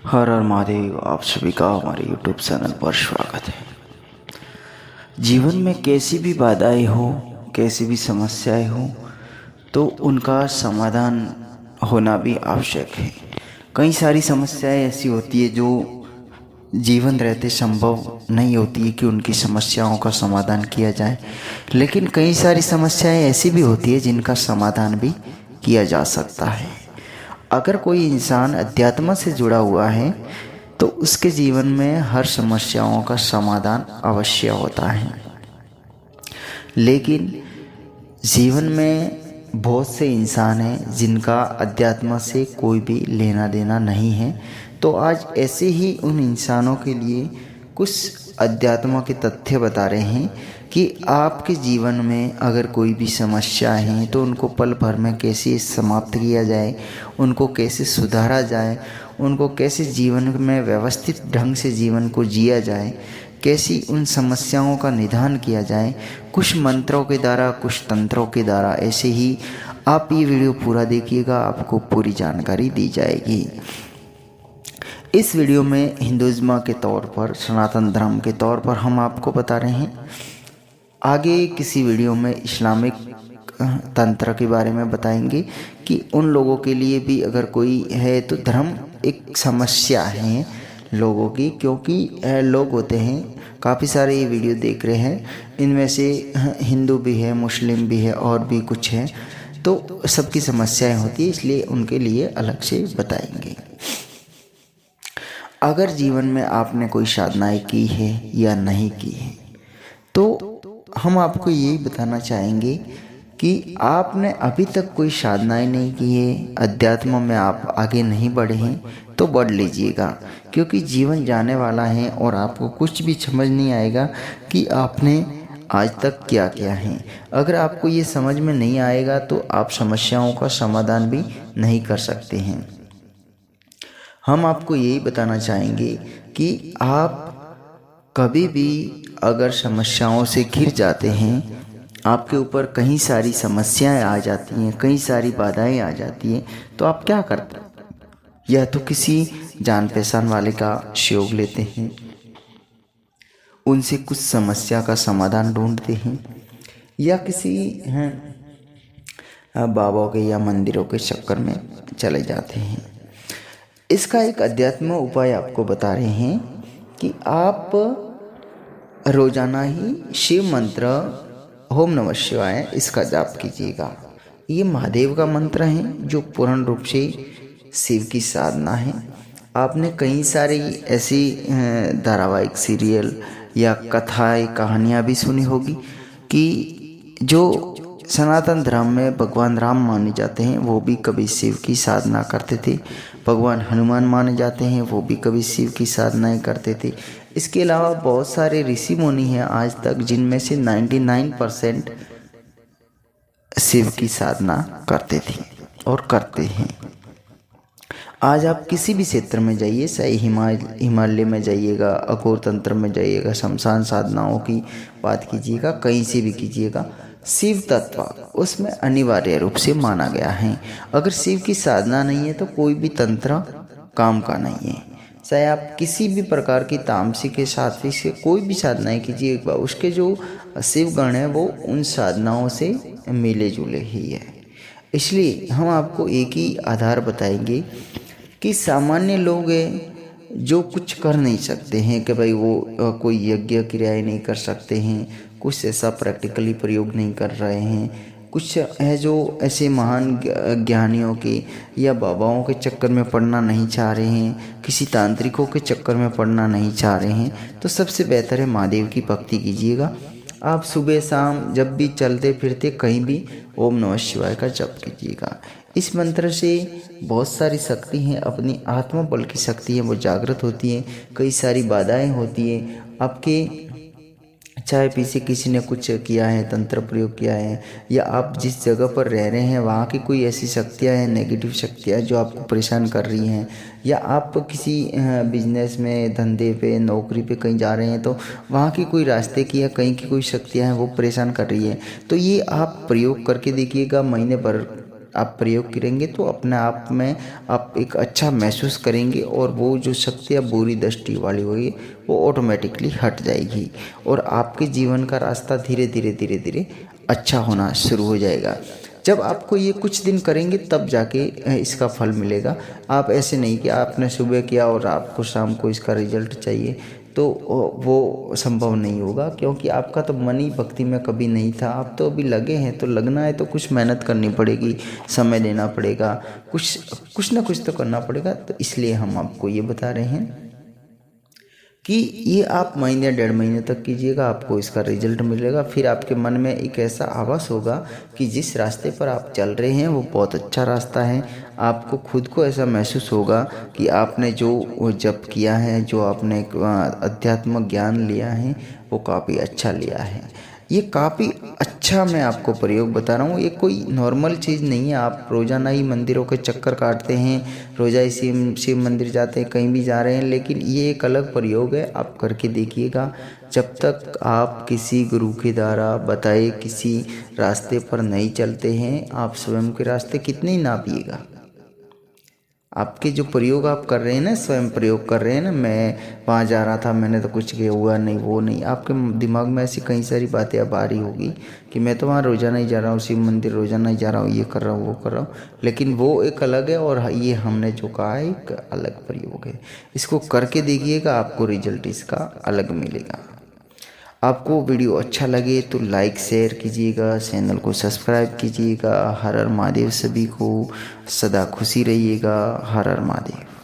हर हर महादेव। आप सभी का हमारे YouTube चैनल पर स्वागत है। जीवन में कैसी भी बाधाएं हो, कैसी भी समस्याएं हो, तो उनका समाधान होना भी आवश्यक है। कई सारी समस्याएं ऐसी होती है जो जीवन रहते संभव नहीं होती है कि उनकी समस्याओं का समाधान किया जाए, लेकिन कई सारी समस्याएं ऐसी भी होती है जिनका समाधान भी किया जा सकता है। अगर कोई इंसान अध्यात्म से जुड़ा हुआ है तो उसके जीवन में हर समस्याओं का समाधान अवश्य होता है। लेकिन जीवन में बहुत से इंसान हैं जिनका अध्यात्म से कोई भी लेना देना नहीं है। तो आज ऐसे ही उन इंसानों के लिए कुछ अध्यात्म के तथ्य बता रहे हैं कि आपके जीवन में अगर कोई भी समस्या है तो उनको पल भर में कैसे समाप्त किया जाए, उनको कैसे सुधारा जाए, उनको कैसे जीवन में व्यवस्थित ढंग से जीवन को जिया जाए, कैसी उन समस्याओं का निदान किया जाए, कुछ मंत्रों के द्वारा, कुछ तंत्रों के द्वारा। ऐसे ही आप ये वीडियो पूरा देखिएगा, आपको पूरी जानकारी दी जाएगी। इस वीडियो में हिंदुइज्म के तौर पर, सनातन धर्म के तौर पर हम आपको बता रहे हैं। आगे किसी वीडियो में इस्लामिक तंत्र के बारे में बताएंगे कि उन लोगों के लिए भी अगर कोई है तो धर्म एक समस्या है लोगों की, क्योंकि लोग होते हैं काफ़ी सारे ये वीडियो देख रहे हैं, इनमें से हिंदू भी है, मुस्लिम भी है और भी कुछ है, तो सबकी समस्याएं होती है, इसलिए उनके लिए अलग से बताएंगे। अगर जीवन में आपने कोई साधनाएं की है या नहीं की है तो हम आपको यही बताना चाहेंगे कि आपने अभी तक कोई साधनाएं नहीं की है, अध्यात्म में आप आगे नहीं बढ़े हैं तो बढ़ लीजिएगा, क्योंकि जीवन जाने वाला है और आपको कुछ भी समझ नहीं आएगा कि आपने आज तक क्या किया है। अगर आपको ये समझ में नहीं आएगा तो आप समस्याओं का समाधान भी नहीं कर सकते हैं। हम आपको यही बताना चाहेंगे कि आप कभी भी अगर समस्याओं से घिर जाते हैं, आपके ऊपर कई सारी समस्याएं आ जाती हैं, कई सारी बाधाएं आ जाती हैं, तो आप क्या करते हैं? या तो किसी जान पहचान वाले का सहयोग लेते हैं, उनसे कुछ समस्या का समाधान ढूंढते हैं, या किसी बाबा के या मंदिरों के चक्कर में चले जाते हैं। इसका एक अध्यात्म उपाय आपको बता रहे हैं कि आप रोजाना ही शिव मंत्र ओम नमः शिवाय इसका जाप कीजिएगा। ये महादेव का मंत्र है जो पूर्ण रूप से शिव की साधना है। आपने कई सारी ऐसी धारावाहिक सीरियल या कथाएं, कहानियाँ भी सुनी होगी कि जो सनातन धर्म में भगवान राम माने जाते हैं वो भी कभी शिव की साधना करते थे, भगवान हनुमान माने जाते हैं वो भी कभी शिव की साधनाएं करते थे। इसके अलावा बहुत सारे ऋषि मुनि हैं आज तक जिनमें से 99% शिव की साधना करते थे और करते हैं। आज आप किसी भी क्षेत्र में जाइए, चाहे हिमालय में जाइएगा, अघोर तंत्र में जाइएगा, शमशान साधनाओं की बात कीजिएगा, कहीं से भी कीजिएगा, शिव तत्व उसमें अनिवार्य रूप से माना गया है। अगर शिव की साधना नहीं है तो कोई भी तंत्र काम का नहीं है। चाहे आप किसी भी प्रकार की तामसिक के साथ से कोई भी साधनाएं कीजिए, उसके जो शिव गण है वो उन साधनाओं से मिले जुले ही है। इसलिए हम आपको एक ही आधार बताएंगे कि सामान्य लोग हैं जो कुछ कर नहीं सकते हैं, कि भाई वो कोई यज्ञ क्रियाएं नहीं कर सकते हैं, कुछ ऐसा प्रैक्टिकली प्रयोग नहीं कर रहे हैं, कुछ है जो ऐसे महान ज्ञानियों के या बाबाओं के चक्कर में पड़ना नहीं चाह रहे हैं, किसी तांत्रिकों के चक्कर में पड़ना नहीं चाह रहे हैं, तो सबसे बेहतर है महादेव की भक्ति कीजिएगा। आप सुबह शाम जब भी चलते फिरते कहीं भी ओम नमः शिवाय का जप कीजिएगा। इस मंत्र से बहुत सारी शक्ति हैं, अपनी आत्मा बल की शक्ति है वो जागृत होती है, कई सारी बाधाएं होती हैं आपके, चाहे पीछे किसी ने कुछ किया है, तंत्र प्रयोग किया है, या आप जिस जगह पर रह रहे हैं वहाँ की कोई ऐसी शक्तियाँ हैं, नेगेटिव शक्तियाँ जो आपको परेशान कर रही हैं, या आप किसी बिजनेस में, धंधे पे, नौकरी पे कहीं जा रहे हैं तो वहाँ की कोई रास्ते की या कहीं की कोई शक्तियाँ हैं वो परेशान कर रही है, तो ये आप प्रयोग करके देखिएगा। महीने भर आप प्रयोग करेंगे तो अपने आप में आप एक अच्छा महसूस करेंगे और वो जो शक्ति या बुरी दृष्टि वाली होगी वो ऑटोमेटिकली हट जाएगी और आपके जीवन का रास्ता धीरे धीरे धीरे धीरे अच्छा होना शुरू हो जाएगा। जब आपको ये कुछ दिन करेंगे तब जाके इसका फल मिलेगा। आप ऐसे नहीं कि आपने सुबह किया और आपको शाम को इसका रिजल्ट चाहिए, तो वो संभव नहीं होगा, क्योंकि आपका तो मन ही भक्ति में कभी नहीं था। आप तो अभी लगे हैं, तो लगना है तो कुछ मेहनत करनी पड़ेगी, समय देना पड़ेगा, कुछ ना कुछ तो करना पड़ेगा। तो इसलिए हम आपको ये बता रहे हैं कि ये आप महीने 1.5 महीने तक कीजिएगा, आपको इसका रिजल्ट मिलेगा। फिर आपके मन में एक ऐसा आभास होगा कि जिस रास्ते पर आप चल रहे हैं वो बहुत अच्छा रास्ता है। आपको खुद को ऐसा महसूस होगा कि आपने जो जप किया है, जो आपने अध्यात्म ज्ञान लिया है वो काफ़ी अच्छा लिया है। ये काफ़ी अच्छा मैं आपको प्रयोग बता रहा हूँ। ये कोई नॉर्मल चीज़ नहीं है। आप रोज़ाना ही मंदिरों के चक्कर काटते हैं, रोज़ा ही शिव मंदिर जाते हैं, कहीं भी जा रहे हैं, लेकिन ये एक अलग प्रयोग है। आप करके देखिएगा। जब तक आप किसी गुरु के द्वारा बताए किसी रास्ते पर नहीं चलते हैं, आप स्वयं के रास्ते कितने ही नापिएगा। आपके जो प्रयोग आप कर रहे हैं ना, स्वयं प्रयोग कर रहे हैं ना, मैं वहाँ जा रहा था, मैंने तो कुछ किया हुआ नहीं, वो नहीं। आपके दिमाग में ऐसी कई सारी बातें अब आ रही होगी कि मैं तो वहाँ रोज़ाना ही जा रहा हूँ, शिव मंदिर रोज़ाना ही जा रहा हूँ, ये कर रहा हूँ, वो कर रहा हूँ, लेकिन वो एक अलग है और ये हमने जो कहा है एक अलग प्रयोग है। इसको करके देखिएगा, आपको रिजल्ट इसका अलग मिलेगा। आपको वीडियो अच्छा लगे तो लाइक शेयर कीजिएगा, चैनल को सब्सक्राइब कीजिएगा। हर हर महादेव। सभी को सदा खुशी रहिएगा। हर हर महादेव।